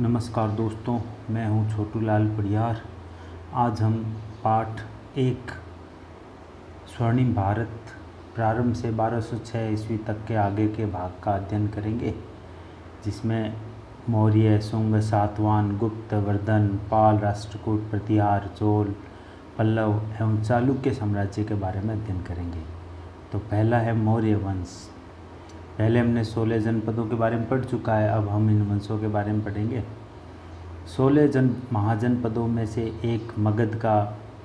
नमस्कार दोस्तों, मैं हूं छोटू लाल पड़ियार। आज हम पाठ 1 स्वर्णिम भारत प्रारंभ से 1206 ईस्वी तक के आगे के भाग का अध्ययन करेंगे, जिसमें मौर्य, शुंग, सातवाहन, गुप्त, वर्धन, पाल, राष्ट्रकूट, प्रतिहार, चोल, पल्लव एवं चालुक्य साम्राज्य के बारे में अध्ययन करेंगे। तो पहला है मौर्य वंश। पहले हमने 16 जनपदों के बारे में पढ़ चुका है, अब हम इन वंशों के बारे में पढ़ेंगे। 16 महाजनपदों में से एक मगध का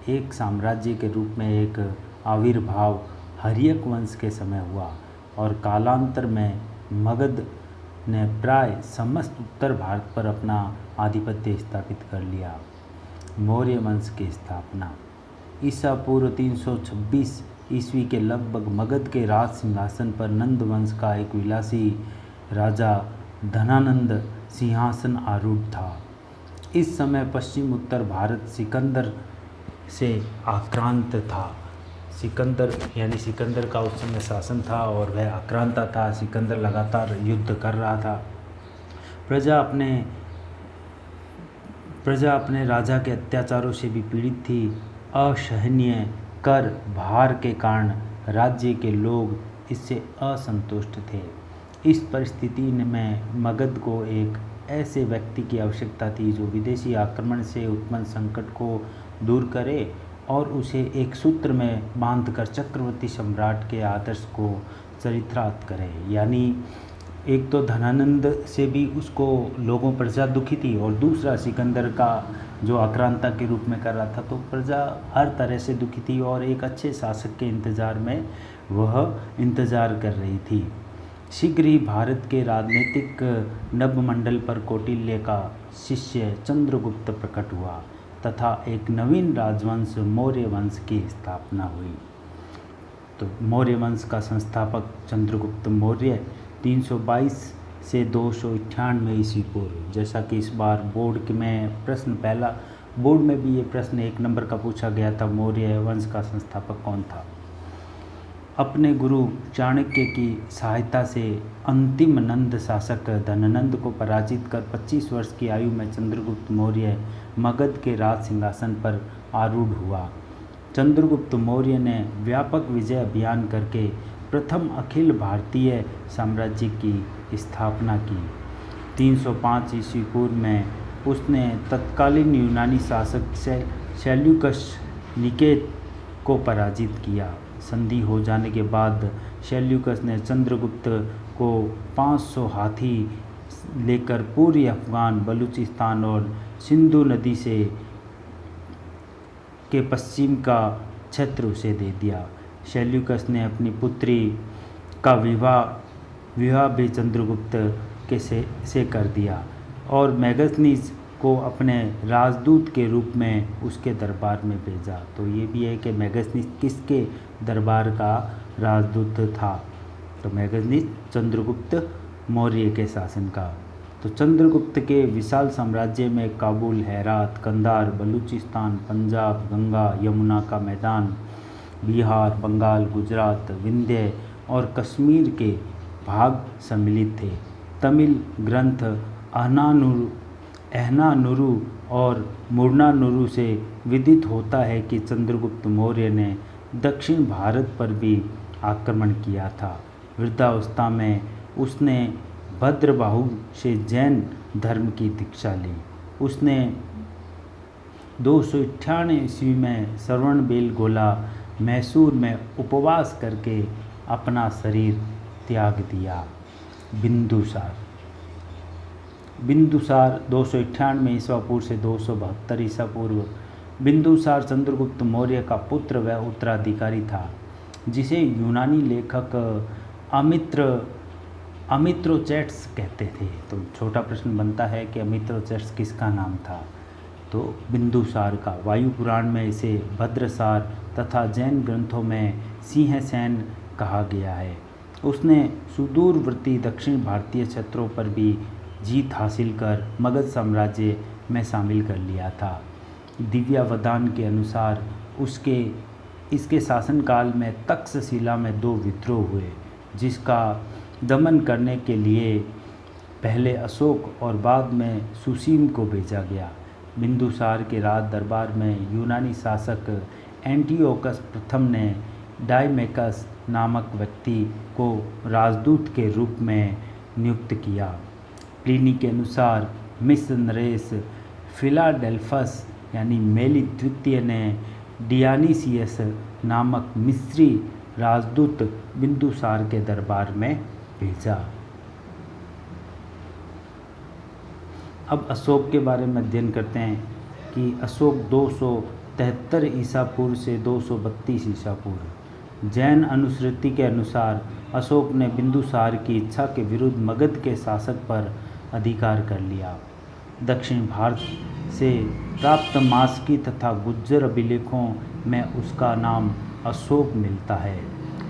एक साम्राज्य के रूप में एक आविर्भाव हर्यक वंश के समय हुआ और कालांतर में मगध ने प्राय समस्त उत्तर भारत पर अपना आधिपत्य स्थापित कर लिया। मौर्य वंश की स्थापना ईसा पूर्व 326 ईस्वी के लगभग मगध के राज सिंहासन पर नंद वंश का एक विलासी राजा धनानंद सिंहासन आरूढ़ था। इस समय पश्चिम उत्तर भारत सिकंदर से आक्रांत था। सिकंदर का उस समय शासन था और वह आक्रांत था। सिकंदर लगातार युद्ध कर रहा था। प्रजा अपने राजा के अत्याचारों से भी पीड़ित थी। असहनीय कर भार के कारण राज्य के लोग इससे असंतुष्ट थे। इस परिस्थिति में मगध को एक ऐसे व्यक्ति की आवश्यकता थी जो विदेशी आक्रमण से उत्पन्न संकट को दूर करे और उसे एक सूत्र में बांधकर चक्रवर्ती सम्राट के आदर्श को चरितार्थ करे। यानी एक तो धनानंद से भी उसको लोगों प्रजा दुखी थी और दूसरा सिकंदर का जो आक्रांता के रूप में कर रहा था, तो प्रजा हर तरह से दुखी थी और एक अच्छे शासक के इंतज़ार में वह इंतज़ार कर रही थी। शीघ्र ही भारत के राजनीतिक नभमंडल पर कौटिल्य का शिष्य चंद्रगुप्त प्रकट हुआ तथा एक नवीन राजवंश मौर्य वंश की स्थापना हुई। तो मौर्य वंश का संस्थापक चंद्रगुप्त मौर्य 322 से 298 ईस्वी पूर्व। जैसा कि इस बार बोर्ड में पहला बोर्ड में भी ये प्रश्न 1 नंबर का पूछा गया था, मौर्य वंश का संस्थापक कौन था। अपने गुरु चाणक्य की सहायता से अंतिम नंद शासक धनानंद को पराजित कर 25 वर्ष की आयु में चंद्रगुप्त मौर्य मगध के राज सिंहासन पर आरूढ़ हुआ। चंद्रगुप्त मौर्य ने व्यापक विजय अभियान करके प्रथम अखिल भारतीय साम्राज्य की स्थापना की। 305 ईस्वी पूर्व में उसने तत्कालीन यूनानी शासक सेल्यूकस निकेत को पराजित किया। संधि हो जाने के बाद सेल्यूकस ने चंद्रगुप्त को 500 हाथी लेकर पूर्वी अफगान, बलूचिस्तान और सिंधु नदी से के पश्चिम का क्षेत्र उसे दे दिया। सेल्यूकस ने अपनी पुत्री का विवाह भी चंद्रगुप्त से कर दिया और मैगस्थनीज को अपने राजदूत के रूप में उसके दरबार में भेजा। तो ये भी है कि मैगस्थनीज किसके दरबार का राजदूत था, तो मैगस्थनीज चंद्रगुप्त मौर्य के शासन का। तो चंद्रगुप्त के विशाल साम्राज्य में काबुल, हेरात, कंधार, बलूचिस्तान, पंजाब, गंगा यमुना का मैदान, बिहार, बंगाल, गुजरात, विंध्य और कश्मीर के भाग सम्मिलित थे। तमिल ग्रंथ अहनानुरु और मुर्नानुरु से विदित होता है कि चंद्रगुप्त मौर्य ने दक्षिण भारत पर भी आक्रमण किया था। वृद्धावस्था में उसने भद्रबाहु से जैन धर्म की दीक्षा ली। उसने 298 ईस्वी में श्रवणबेलगोला मैसूर में उपवास करके अपना शरीर त्याग दिया। बिंदुसार 298 ईसा पूर्व से 272 ईसा पूर्व। बिंदुसार चंद्रगुप्त मौर्य का पुत्र व उत्तराधिकारी था, जिसे यूनानी लेखक अमित्रोचेट्स कहते थे। तो छोटा प्रश्न बनता है कि अमित्रोचेट्स किसका नाम था, तो बिंदुसार का। वायु पुराण में इसे भद्रसार तथा जैन ग्रंथों में सिंहसेन कहा गया है। उसने सुदूरवर्ती दक्षिण भारतीय क्षेत्रों पर भी जीत हासिल कर मगध साम्राज्य में शामिल कर लिया था। दिव्यावधान के अनुसार इसके शासनकाल में तक्षशिला में 2 विद्रोह हुए, जिसका दमन करने के लिए पहले अशोक और बाद में सुसीम को भेजा गया। बिंदुसार के राज दरबार में यूनानी शासक एंटियोकस प्रथम ने डायमेकस नामक व्यक्ति को राजदूत के रूप में नियुक्त किया। प्लिनी के अनुसार मिस्र नरेश फिलाडेल्फस यानी मेली द्वितीय ने डियानीसियस नामक मिस्री राजदूत बिंदुसार के दरबार में भेजा। अब अशोक के बारे में अध्ययन करते हैं कि अशोक 273 ईसा पूर्व से 232 ईसा पूर्व। जैन अनुश्रुति के अनुसार अशोक ने बिंदुसार की इच्छा के विरुद्ध मगध के शासक पर अधिकार कर लिया। दक्षिण भारत से प्राप्त मास्की तथा गुज्जर अभिलेखों में उसका नाम अशोक मिलता है।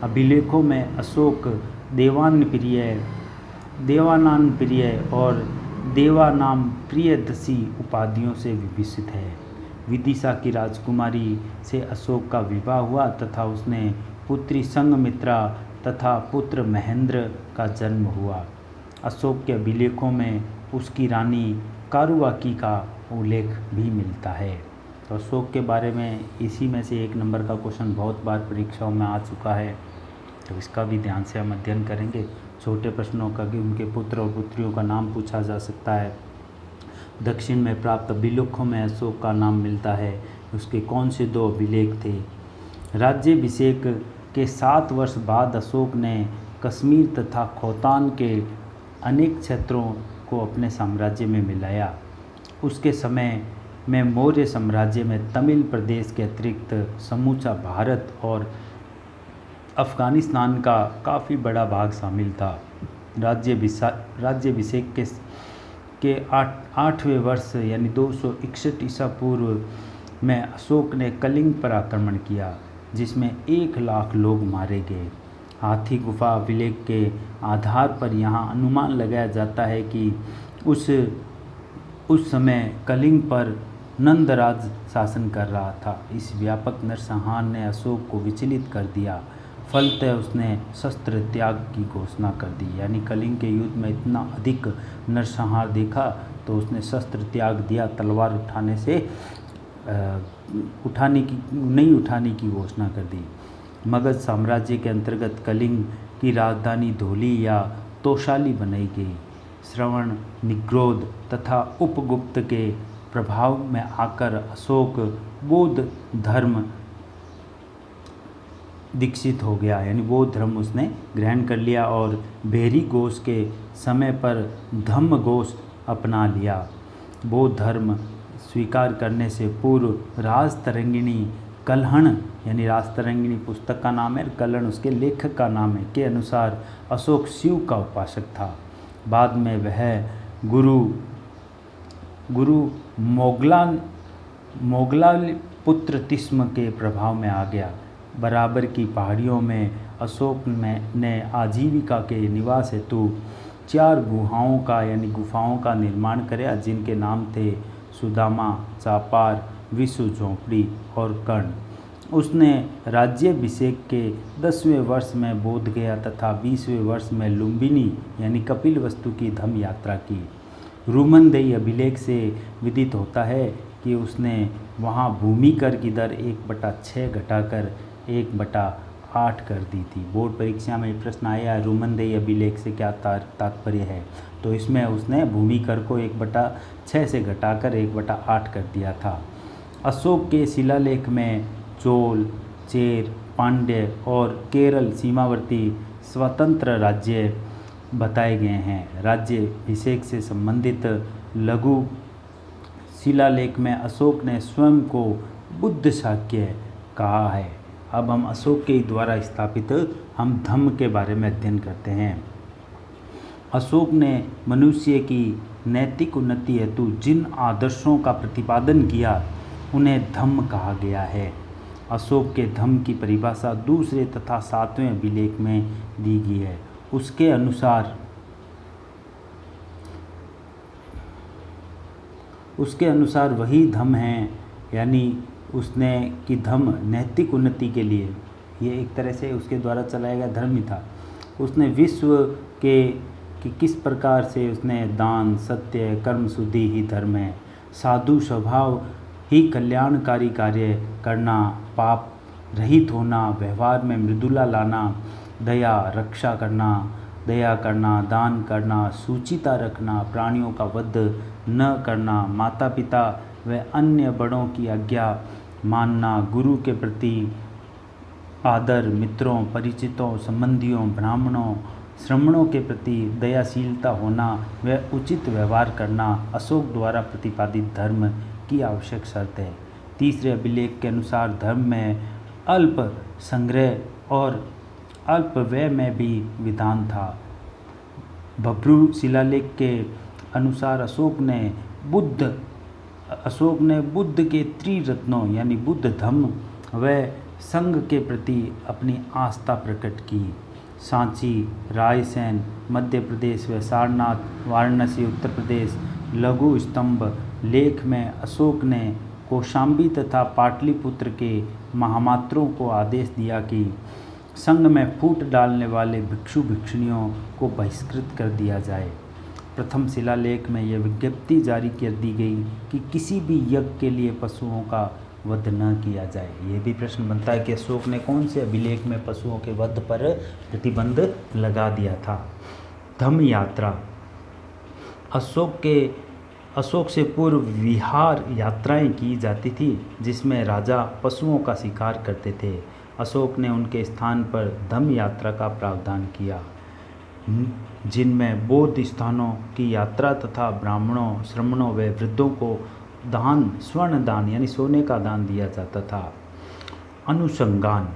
अभिलेखों में अशोक देवानान प्रिय और देवानाम प्रियदसी उपाधियों से विभूषित है। विदिशा की राजकुमारी से अशोक का विवाह हुआ तथा उसने पुत्री संघमित्रा तथा पुत्र महेंद्र का जन्म हुआ। अशोक के अभिलेखों में उसकी रानी कारुवाकी का उल्लेख भी मिलता है। तो अशोक के बारे में इसी में से 1 नंबर का क्वेश्चन बहुत बार परीक्षाओं में आ चुका है, तो इसका भी ध्यान से हम अध्ययन करेंगे। छोटे प्रश्नों का कि उनके पुत्र और पुत्रियों का नाम पूछा जा सकता है। दक्षिण में प्राप्त अभिलेखों में अशोक का नाम मिलता है। उसके कौन से 2 अभिलेख थे? राज्याभिषेक के 7 वर्ष बाद अशोक ने कश्मीर तथा खोतान के अनेक क्षेत्रों को अपने साम्राज्य में मिलाया। उसके समय में मौर्य साम्राज्य में तमिल प्रदेश के अतिरिक्त समूचा भारत और अफ़गानिस्तान का काफ़ी बड़ा भाग शामिल था। राज्याभिषेक के 8वें वर्ष यानी 261 ईसा पूर्व में अशोक ने कलिंग पर आक्रमण किया, जिसमें 1 लाख लोग मारे गए। हाथी गुफा अभिलेख के आधार पर यहाँ अनुमान लगाया जाता है कि उस समय कलिंग पर नंदराज शासन कर रहा था। इस व्यापक नरसंहार ने अशोक को विचलित कर दिया। फलतः उसने शस्त्र त्याग की घोषणा कर दी। यानी कलिंग के युद्ध में इतना अधिक नरसंहार देखा तो उसने शस्त्र त्याग दिया, तलवार नहीं उठाने की घोषणा कर दी। मगध साम्राज्य के अंतर्गत कलिंग की राजधानी धौली या तोशाली बनाई गई। श्रवण, निग्रोध तथा उपगुप्त के प्रभाव में आकर अशोक बौद्ध धर्म दीक्षित हो गया, यानी बौद्ध धर्म उसने ग्रहण कर लिया और भेरी घोष के समय पर धम्म घोष अपना लिया। बौद्ध धर्म स्वीकार करने से पूर्व राजतरंगिणी कल्हण, यानी राजतरंगिणी पुस्तक का नाम है, कल्हण उसके लेखक का नाम है, के अनुसार अशोक शिव का उपासक था। बाद में वह गुरु मोगलाल पुत्र तिस्म के प्रभाव में आ गया। बराबर की पहाड़ियों में अशोक ने आजीविका के निवास हेतु 4 गुफाओं का निर्माण किया, जिनके नाम थे सुदामा, चापार, विशु झोंपड़ी और कर्ण। उसने राज्याभिषेक के 10वें वर्ष में बोध गया तथा 20वें वर्ष में लुम्बिनी यानी कपिलवस्तु की धम्म यात्रा की। रूमनदेही अभिलेख से विदित होता है कि उसने वहाँ भूमि कर की दर 1/6 घटाकर 1/8 कर दी थी। बोर्ड परीक्षा में प्रश्न आया रूमनदेही अभिलेख से क्या तात्पर्य है, तो इसमें उसने भूमि कर को 1/6 से घटाकर 1/8 कर दिया था। अशोक के शिलालेख में चोल, चेर, पांड्य और केरल सीमावर्ती स्वतंत्र राज्य बताए गए हैं। राज्याभिषेक से संबंधित लघु शिलालेख में अशोक ने स्वयं को बुद्ध शाक्य कहा है। अब हम अशोक के द्वारा स्थापित हम धम्म के बारे में अध्ययन करते हैं। अशोक ने मनुष्य की नैतिक उन्नति हेतु जिन आदर्शों का प्रतिपादन किया उन्हें धम्म कहा गया है। अशोक के धम्म की परिभाषा दूसरे तथा 7वें अभिलेख में दी गई है। उसके अनुसार वही धम्म है, यानी उसने कि धम्म नैतिक उन्नति के लिए, ये एक तरह से उसके द्वारा चलाया गया धर्म ही था। उसने विश्व के कि किस प्रकार से उसने दान, सत्य, कर्म शुद्धि ही धर्म है, साधु स्वभाव ही कल्याणकारी कार्य करना, पाप रहित होना, व्यवहार में मृदुला लाना, दया करना, दान करना, शुचिता रखना, प्राणियों का वध न करना, माता पिता व अन्य बड़ों की आज्ञा मानना, गुरु के प्रति आदर, मित्रों, परिचितों, संबंधियों, ब्राह्मणों, श्रमणों के प्रति दयाशीलता होना व उचित व्यवहार करना अशोक द्वारा प्रतिपादित धर्म की आवश्यक शर्त है। तीसरे अभिलेख के अनुसार धर्म में अल्प संग्रह और अल्प व्यय में भी विधान था। भब्रू शिलालेख के अनुसार अशोक ने बुद्ध के त्रिरत्नों यानी बुद्ध, धम्म व संघ के प्रति अपनी आस्था प्रकट की। सांची, रायसेन मध्य प्रदेश व सारनाथ वाराणसी उत्तर प्रदेश लघु स्तंभ लेख में अशोक ने कौशाम्बी तथा पाटलिपुत्र के महामात्रों को आदेश दिया कि संघ में फूट डालने वाले भिक्षु भिक्षुणियों को बहिष्कृत कर दिया जाए। प्रथम शिलालेख में यह विज्ञप्ति जारी कर दी गई कि किसी भी यज्ञ के लिए पशुओं का वध न किया जाए। ये भी प्रश्न बनता है कि अशोक ने कौन से अभिलेख में पशुओं के वध पर प्रतिबंध लगा दिया था। धम्म यात्रा। अशोक से पूर्व विहार यात्राएं की जाती थी जिसमें राजा पशुओं का शिकार करते थे। अशोक ने उनके स्थान पर धम्म यात्रा का प्रावधान किया जिनमें बौद्ध स्थानों की यात्रा तथा ब्राह्मणों, श्रमणों व वृद्धों को दान, स्वर्ण दान यानी सोने का दान दिया जाता था। अनुसंधान।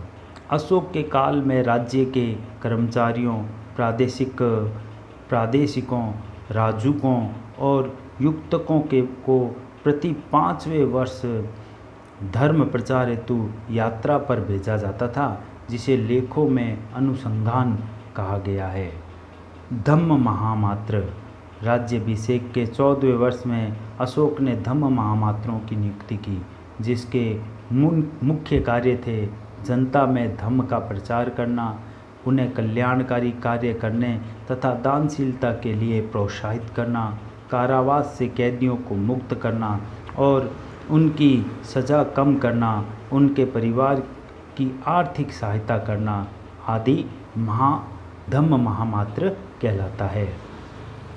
अशोक के काल में राज्य के कर्मचारियों, प्रादेशिकों, राजूकों और युक्तकों को प्रति 5वें वर्ष धर्म प्रचार हेतु यात्रा पर भेजा जाता था जिसे लेखों में अनुसंधान कहा गया है। धम्म महामात्र। राज्याभिषेक के 14वें वर्ष में अशोक ने धम्म महामात्रों की नियुक्ति की जिसके मुख्य कार्य थे जनता में धम्म का प्रचार करना, उन्हें कल्याणकारी कार्य करने तथा दानशीलता के लिए प्रोत्साहित करना, कारावास से कैदियों को मुक्त करना और उनकी सज़ा कम करना, उनके परिवार की आर्थिक सहायता करना आदि धम्म महामात्र कहलाता है।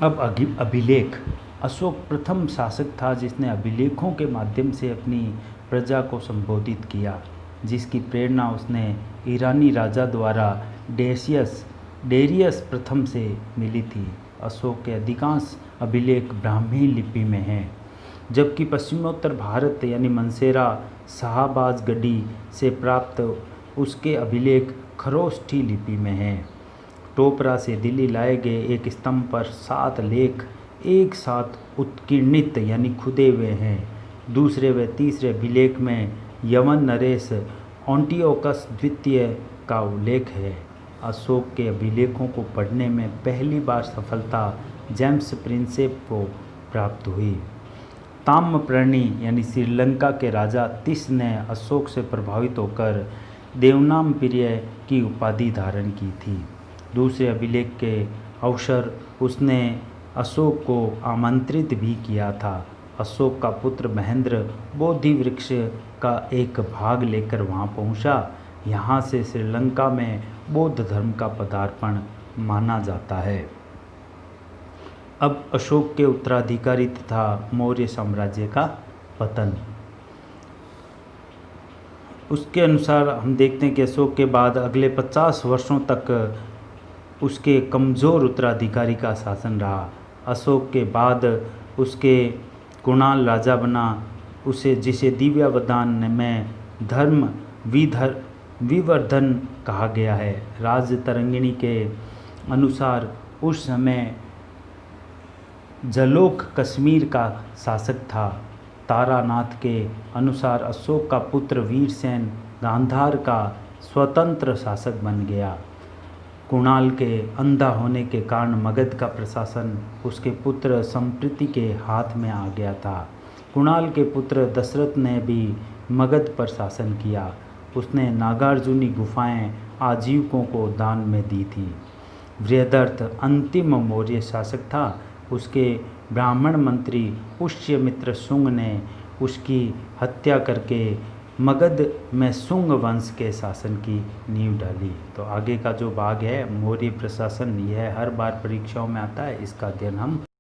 अब अभिलेख। अशोक प्रथम शासक था जिसने अभिलेखों के माध्यम से अपनी प्रजा को संबोधित किया, जिसकी प्रेरणा उसने ईरानी राजा द्वारा डेरियस प्रथम से मिली थी। अशोक के अधिकांश अभिलेख ब्राह्मी लिपि में हैं, जबकि पश्चिमोत्तर भारत यानी मनसेरा, शाहबाजगढ़ी से प्राप्त उसके अभिलेख खरोष्ठी लिपि में हैं। टोपरा से दिल्ली लाए गए एक स्तंभ पर 7 लेख एक साथ उत्कीर्णित यानी खुदे हुए हैं। दूसरे व तीसरे अभिलेख में यवन नरेश एंटियोकस द्वितीय का उल्लेख है। अशोक के अभिलेखों को पढ़ने में पहली बार सफलता जेम्स प्रिंसेप को प्राप्त हुई। ताम्रपर्णी यानी श्रीलंका के राजा तिस ने अशोक से प्रभावित होकर देवनामप्रिय की उपाधि धारण की थी। दूसरे अभिलेख के अवसर उसने अशोक को आमंत्रित भी किया था। अशोक का पुत्र महेंद्र बोधि वृक्ष का एक भाग लेकर वहां पहुंचा। यहाँ से श्रीलंका में बौद्ध धर्म का पदार्पण माना जाता है। अब अशोक के उत्तराधिकारी तथा मौर्य साम्राज्य का पतन। उसके अनुसार हम देखते हैं कि अशोक के बाद अगले 50 वर्षों तक उसके कमज़ोर उत्तराधिकारी का शासन रहा। अशोक के बाद उसके कुणाल राजा बना, जिसे दिव्यावधान में धर्म विवर्धन कहा गया है। राजतरंगिणी के अनुसार उस समय जलोक कश्मीर का शासक था। तारानाथ के अनुसार अशोक का पुत्र वीरसेन गांधार का स्वतंत्र शासक बन गया। कुणाल के अंधा होने के कारण मगध का प्रशासन उसके पुत्र संप्रति के हाथ में आ गया था। कुणाल के पुत्र दशरथ ने भी मगध पर शासन किया। उसने नागार्जुनी गुफाएं आजीविकों को दान में दी थी। बृहदर्थ अंतिम मौर्य शासक था। उसके ब्राह्मण मंत्री पुष्यमित्र शुंग ने उसकी हत्या करके मगध में शुंग वंश के शासन की नींव डाली। तो आगे का जो भाग है मौर्य प्रशासन, यह हर बार परीक्षाओं में आता है, इसका अध्ययन हम